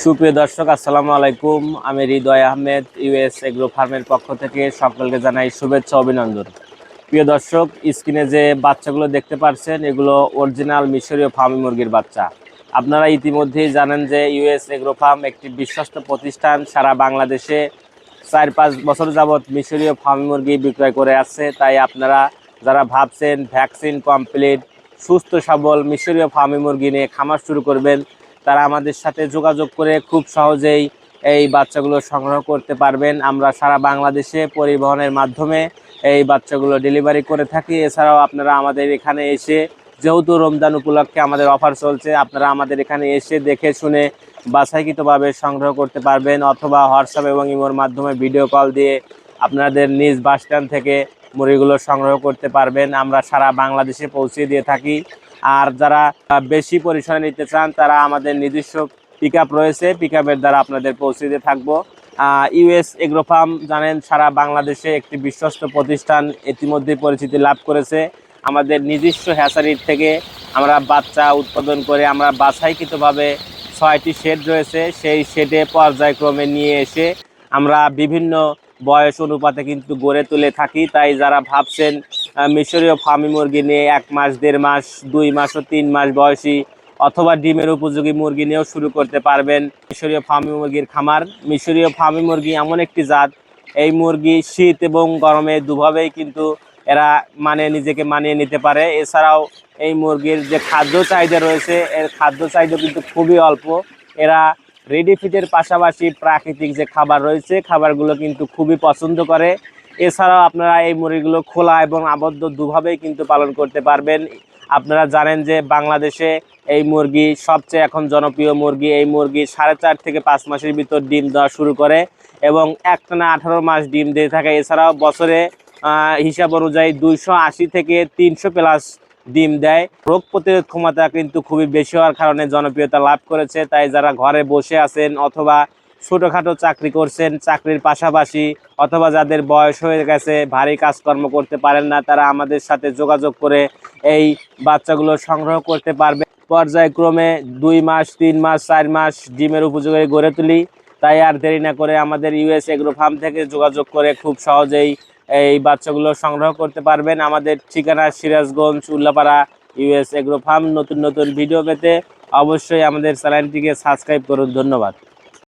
সুপ্রিয় দর্শক, আসসালামু আলাইকুম। আমি হৃদয় আহমেদ, ইউএস এগ্রো ফার্মের পক্ষ থেকে সকলকে জানাই শুভেচ্ছা অভিনন্দন। প্রিয় দর্শক, স্ক্রিনে যে বাচ্চাগুলো দেখতে পাচ্ছেন এগুলো অরিজিনাল মিশরীয় ফার্মি মুরগির বাচ্চা। আপনারা ইতিমধ্যেই জানেন যে ইউএস এগ্রো ফার্ম একটি বিশ্বস্ত প্রতিষ্ঠান, সারা বাংলাদেশে 4-5 বছর যাবৎ মিশরীয় ফার্মি মুরগি বিক্রয় করে আসছে। তাই আপনারা যারা ভাবছেন ভ্যাকসিন কমপ্লিট সুস্থ সবল মিশরীয় ফার্মি মুরগি নিয়ে খামার শুরু করবেন, তারা আমাদের সাথে যোগাযোগ করে খুব সহজেই এই বাচ্চাগুলো সংগ্রহ করতে পারবেন। আমরা সারা বাংলাদেশে পরিবহনের মাধ্যমে এই বাচ্চাগুলো ডেলিভারি করে থাকি। এছাড়াও আপনারা আমাদের এখানে এসে, যেহেতু রমজান উপলক্ষে আমাদের অফার চলছে, আপনারা আমাদের এখানে এসে দেখে শুনে বাছাইকৃতভাবে সংগ্রহ করতে পারবেন, অথবা হোয়াটসঅ্যাপ এবং ইমোর মাধ্যমে ভিডিও কল দিয়ে আপনাদের নিজ বাস স্ট্যান্ড থেকে মুরগিগুলো সংগ্রহ করতে পারবেন। আমরা সারা বাংলাদেশে পৌঁছে দিয়ে থাকি। আর যারা বেশি পরিসরে নিতে চান তারা আমাদের নিজস্ব পিক আপ রয়েছে, পিক আপের দ্বারা আপনাদের পৌঁছে দিয়ে থাকবো। ইউএস এগ্রো ফার্ম জানেন সারা বাংলাদেশে একটি বিশ্বস্ত প্রতিষ্ঠান, ইতিমধ্যে পরিচিতি লাভ করেছে। আমাদের নিজস্ব হ্যাচারির থেকে আমরা বাচ্চা উৎপাদন করে আমরা বাছাইকৃতভাবে 6টি শেড রয়েছে, সেই শেডে পর্যায়ক্রমে নিয়ে এসে আমরা বিভিন্ন বয়স অনুপাতে কিন্তু গড়ে তুলে থাকি। তাই যারা ভাবছেন মিশরীয় ফার্মি মুরগি নিয়ে 1 মাস, 1.5 মাস, 2 মাস ও 3 মাস বয়সী অথবা ডিমের উপযোগী মুরগি নিয়েও শুরু করতে পারবেন মিশরীয় ফার্মি মুরগির খামার। মিশরীয় ফার্মি মুরগি এমন একটি জাত, এই মুরগি শীত এবং গরমে দুভাবেই কিন্তু এরা নিজেকে মানিয়ে নিতে পারে। এছাড়াও এই মুরগির যে খাদ্য চাহিদা রয়েছে, এর খাদ্য চাহিদা কিন্তু খুবই অল্প। এরা রেডি ফিডের পাশাপাশি প্রাকৃতিক যে খাবার রয়েছে, খাবারগুলো কিন্তু খুবই পছন্দ করে। এছাড়াও আপনারা এই মুরগিগুলো খোলা এবং আবদ্ধ দুভাবেই কিন্তু পালন করতে পারবেন। আপনারা জানেন যে বাংলাদেশে এই মুরগি সবচেয়ে এখন জনপ্রিয় মুরগি। এই মুরগি 4.5 থেকে 5 মাসের ভিতর ডিম দেওয়া শুরু করে এবং একটানা 18 মাস ডিম দিয়ে থাকে। এছাড়াও বছরে হিসাব অনুযায়ী 280 থেকে 300 প্লাস ডিম দেয়। রোগ প্রতিরোধ ক্ষমতা কিন্তু খুবই বেশি হওয়ার কারণে জনপ্রিয়তা লাভ করেছে। তাই যারা ঘরে বসে আছেন অথবা ছোটোখাটো চাকরি করছেন, চাকরির পাশাপাশি অথবা যাদের বয়স হয়ে গেছে, ভারী কাজকর্ম করতে পারেন না, তারা আমাদের সাথে যোগাযোগ করে এই বাচ্চাগুলো সংগ্রহ করতে পারবে। পর্যায়ক্রমে 2 মাস, 3 মাস, 4 মাস ডিমের উপযোগী গড়ে তুলি। তাই আর দেরি না করে আমাদের ইউএস এগ্রো ফার্ম থেকে যোগাযোগ করে খুব সহজেই এই বাচ্চাগুলো সংগ্রহ করতে পারবেন। আমাদের ঠিকানা Sirajganj, Ullapara, US agro farm. নতুন নতুন ভিডিও পেতে অবশ্যই আমাদের চ্যানেলটিকে সাবস্ক্রাইব করুন। ধন্যবাদ।